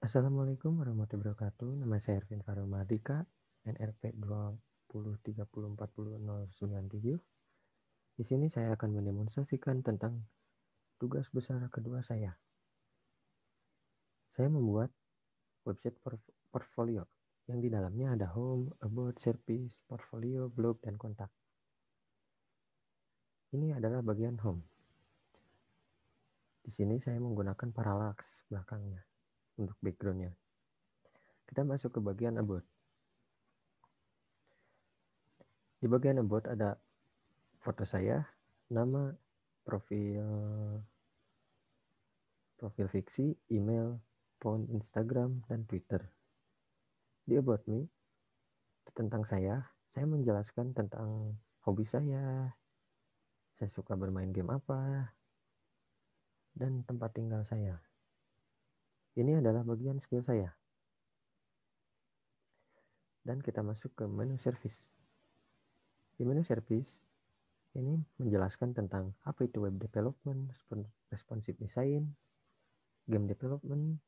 Assalamualaikum warahmatullahi wabarakatuh. Nama saya Ervin Farul Mardika, NRP 2030404097. Di sini saya akan mendemonstrasikan tentang tugas besar kedua saya. Saya membuat website portfolio yang di dalamnya ada home, about, service, portfolio, blog, dan kontak. Ini adalah bagian home. Di sini saya menggunakan parallax belakangnya untuk backgroundnya. Kita masuk ke bagian about. Di bagian about ada foto saya, nama, profil fiksi, email, phone, Instagram, dan Twitter. Di about me, tentang saya menjelaskan tentang hobi saya suka bermain game apa, dan tempat tinggal saya. Ini adalah bagian skill saya. Dan kita masuk ke menu service. Di menu service, ini menjelaskan tentang apa itu web development, responsive design, game development,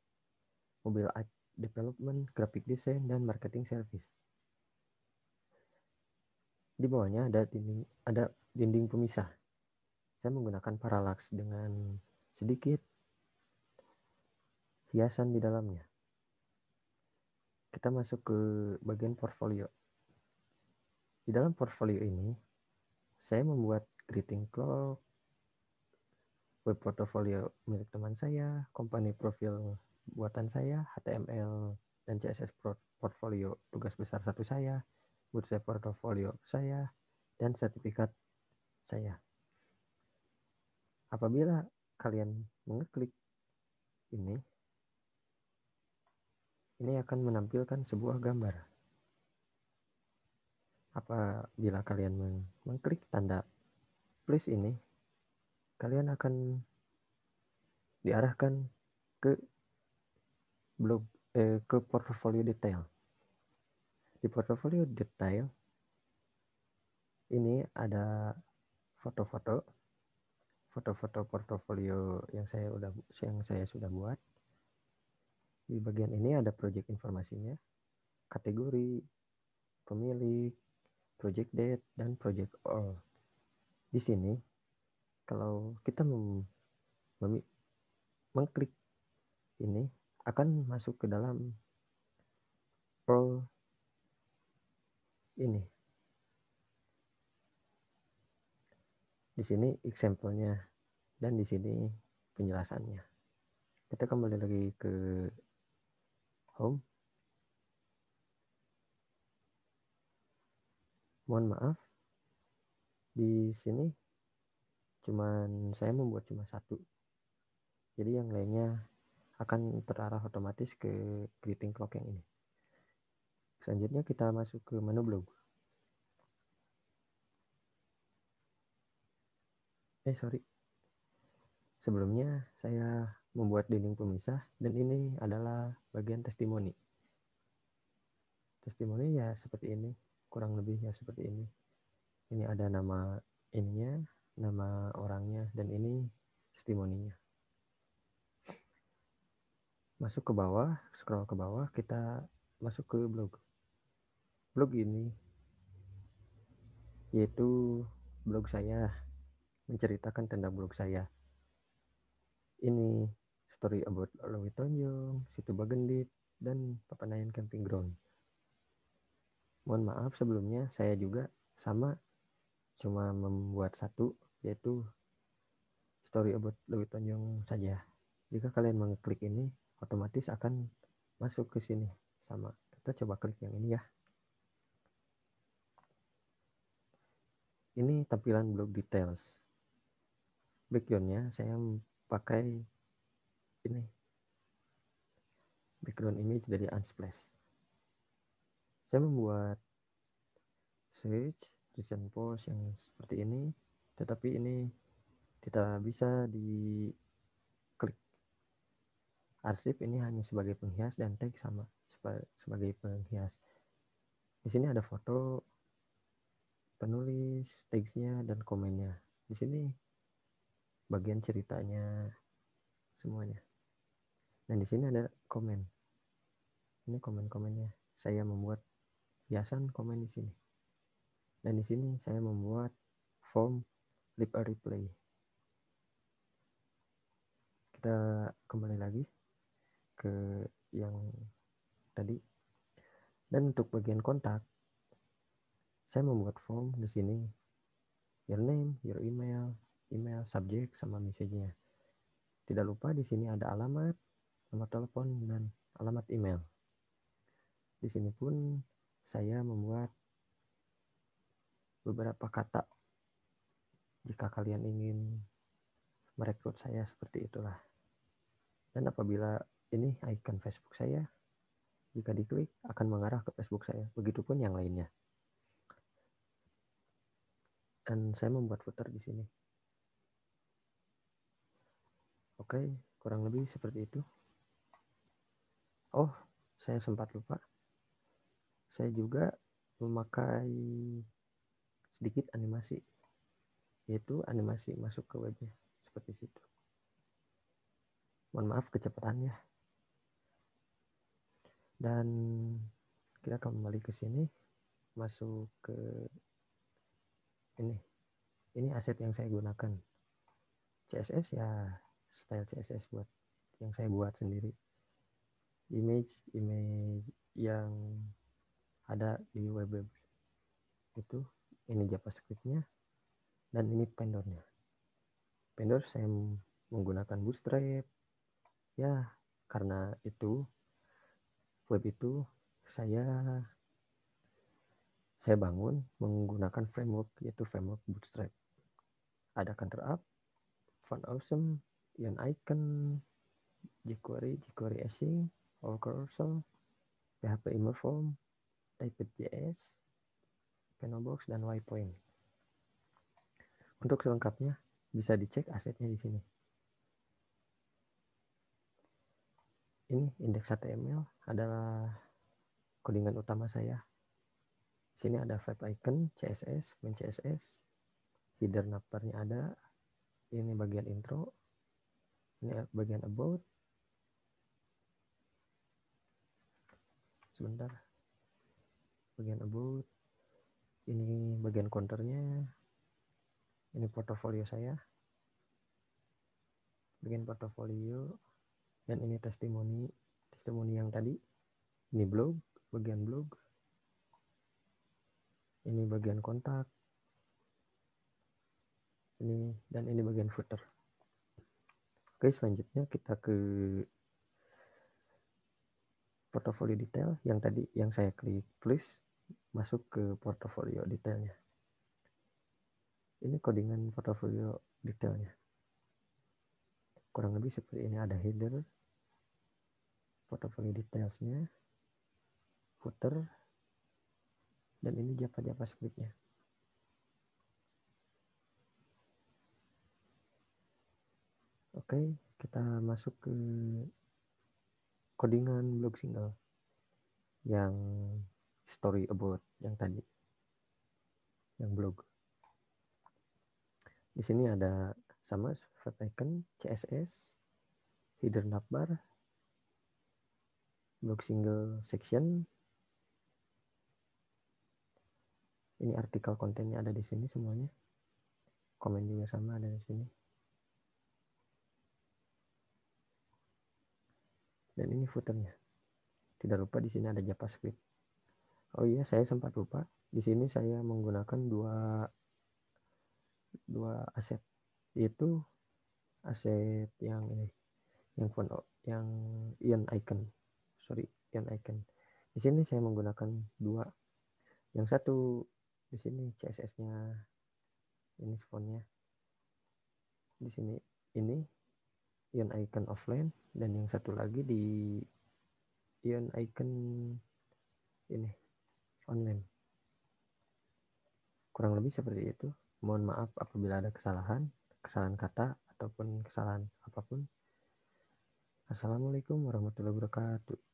mobile app development, graphic design, dan marketing service. Di bawahnya ada dinding pemisah. Saya menggunakan parallax dengan sedikit hiasan di dalamnya. Kita masuk ke bagian portfolio. Di dalam portfolio ini, saya membuat greeting clock, web portfolio milik teman saya, company profil buatan saya, HTML dan CSS portfolio tugas besar satu saya, bootstrap portfolio saya, dan sertifikat saya. Apabila kalian mengeklik ini akan menampilkan sebuah gambar. Apabila kalian mengklik tanda plus ini, kalian akan diarahkan ke blog ke portfolio detail. Di portfolio detail ini ada foto-foto portofolio yang saya sudah buat. Di bagian ini ada project informasinya, kategori, pemilik, project date, dan project all. Di sini kalau kita mengklik ini akan masuk ke dalam all ini. Di sini example-nya dan di sini penjelasannya. Kita kembali lagi ke home. Mohon maaf, di sini saya membuat cuma satu. Jadi yang lainnya akan terarah otomatis ke greeting clock yang ini. Selanjutnya kita masuk ke menu blog. Sebelumnya saya membuat dinding pemisah dan ini adalah bagian testimoni. Testimoni ya seperti ini, kurang lebih ya seperti ini. Ini ada nama ininya, nama orangnya, dan ini testimoninya. Masuk ke bawah, scroll ke bawah, kita masuk ke blog. Blog ini yaitu blog saya, menceritakan tentang blog saya. Ini story about Lowi Tonjong, Situ Bagendit, dan Papanayan Camping Ground. Mohon maaf sebelumnya, saya juga sama, cuma membuat satu, yaitu story about Lowi Tonjong saja. Jika kalian mengeklik ini, otomatis akan masuk ke sini sama. Kita coba klik yang ini ya. Ini tampilan blog details. Backgroundnya saya pakai ini, background image dari Unsplash. Saya membuat search recent post yang seperti ini, tetapi ini tidak bisa diklik. Arsip ini hanya sebagai penghias dan tag sama sebagai penghias. Di sini ada foto, penulis, tagsnya, dan komennya. Di sini bagian ceritanya semuanya. Dan di sini ada komen. Ini komen-komennya. Saya membuat hiasan komen di sini. Dan di sini saya membuat form leave a reply. Kita kembali lagi ke yang tadi. Dan untuk bagian kontak, saya membuat form di sini. Your name, your email, subjek sama message-nya. Tidak lupa di sini ada alamat, nomor telepon dan alamat email. Di sini pun saya membuat beberapa kata jika kalian ingin merekrut saya seperti itulah. Dan apabila ini icon Facebook saya, jika diklik akan mengarah ke Facebook saya. Begitupun yang lainnya. Dan saya membuat footer di sini. Oke, kurang lebih seperti itu. Oh, saya sempat lupa. Saya juga memakai sedikit animasi, yaitu animasi masuk ke webnya seperti situ. Mohon maaf kecepatannya. Dan kita kembali ke sini, masuk ke ini. Ini aset yang saya gunakan. CSS ya, style CSS buat yang saya buat sendiri. Image yang ada di web itu, ini JavaScript-nya dan ini vendornya. Vendor saya menggunakan Bootstrap ya, karena itu web itu saya bangun menggunakan framework, yaitu framework Bootstrap. Ada Counter-Up, Font Awesome, Ion Icon, jQuery Async, All Cursor, PHP Immerform, Typed.js, Penobox, dan Ypoint. Untuk selengkapnya bisa dicek asetnya di sini. Ini indeks HTML adalah codingan utama saya. Di sini ada Vibe Icon, CSS, main CSS, header navbarnya ada. Ini bagian intro, ini bagian about. Sebentar, bagian about. Ini bagian counternya. Ini portofolio saya, bagian portofolio, dan ini testimoni yang tadi. Ini blog, bagian blog. Ini bagian kontak. Ini dan ini bagian footer. Oke, selanjutnya kita ke portofolio detail yang tadi yang saya klik plus masuk ke portofolio detailnya. Ini codingan portofolio detailnya. Kurang lebih seperti ini, ada header, portofolio detailsnya, footer, dan ini JavaScript-nya. Oke, kita masuk ke codingan blog single yang story about yang tadi, yang blog. Di sini ada sama Vibe Icon, CSS, header navbar, blog single section. Ini artikel kontennya ada di sini semuanya. Komen juga sama ada di sini. Dan ini footernya. Tidak lupa di sini ada JavaScript. Oh iya, saya sempat lupa. Di sini saya menggunakan dua aset, yaitu aset yang ini, yang Ion Icon. Ion Icon. Di sini saya menggunakan dua. Yang satu di sini CSS-nya, ini fontnya. Di sini ini Ion Icon offline, dan yang satu lagi di Ion Icon ini online. Kurang lebih seperti itu. Mohon maaf apabila ada kesalahan kata ataupun kesalahan apapun. Assalamualaikum warahmatullahi wabarakatuh.